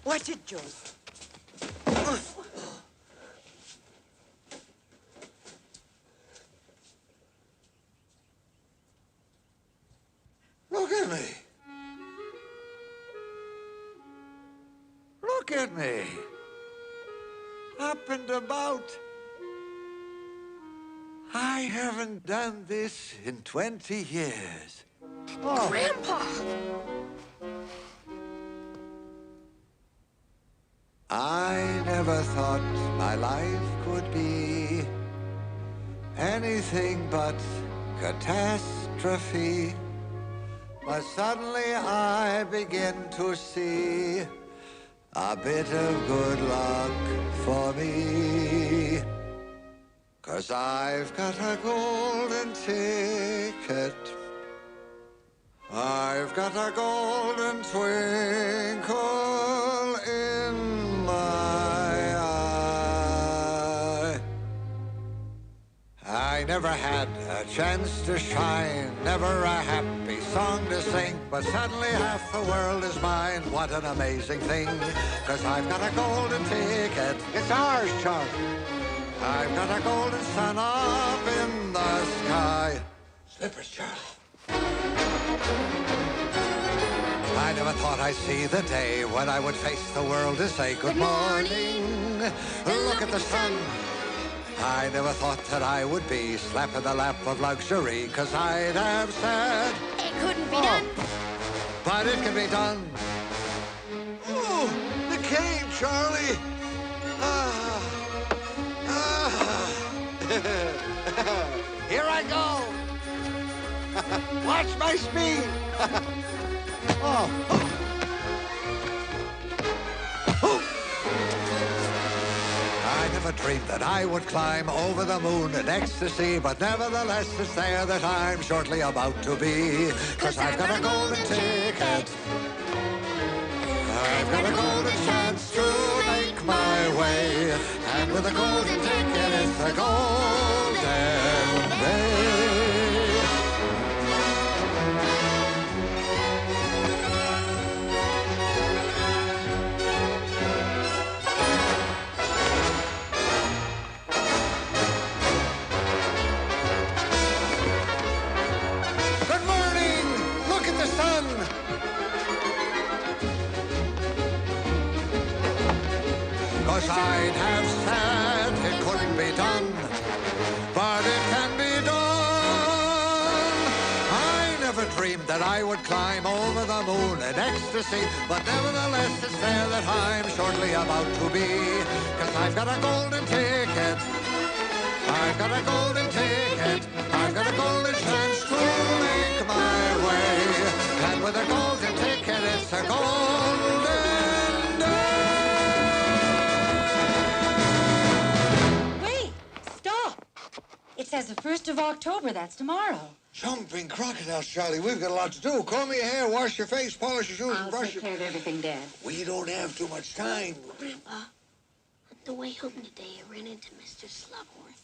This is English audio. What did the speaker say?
Watch it, George. Look at me. Look at me. Up and about. I haven't done this in 20 years. Oh. Grandpa! I never thought my life could be anything but catastrophe. But suddenly I begin to see a bit of good luck for me. 'Cause I've got a golden ticket. I've got a golden twinkle in my eye. I never had a chance to shine, never a happy song to sing, but suddenly half the world is mine. What an amazing thing, 'cause I've got a golden ticket. It's ours, Charlie. I've got a golden sun up in the sky. Slippers, Charlie. I never thought I'd see the day when I would face the world to say good morning. Look at the sun. I never thought that I would be slapping the lap of luxury, 'cause I'd have said it couldn't be done. But it can be done. Oh, the cane, Charlie. Here I go. Watch my speed. Oh. I never dreamed that I would climb over the moon in ecstasy, but nevertheless it's there that I'm shortly about to be. 'Cause I've got a golden ticket. I've got a golden chance to make my way. And with a golden ticket, it's a golden day. Good morning! Look at the sun! 'Cause I'd have said it couldn't be done, but it can be done. I never dreamed that I would climb over the moon in ecstasy, but nevertheless it's there that I'm shortly about to be. 'Cause I've got a golden ticket. I've got a golden ticket. I've got a golden chance to make my way. And with a golden ticket, it's a golden day. It says the 1st of October. That's tomorrow. Jumping crocodiles, Charlie. We've got a lot to do. Comb your hair, wash your face, polish your shoes, and I'll brush take your... care of everything, Dad. We don't have too much time. Grandpa, on the way home today, I ran into Mr. Slugworth.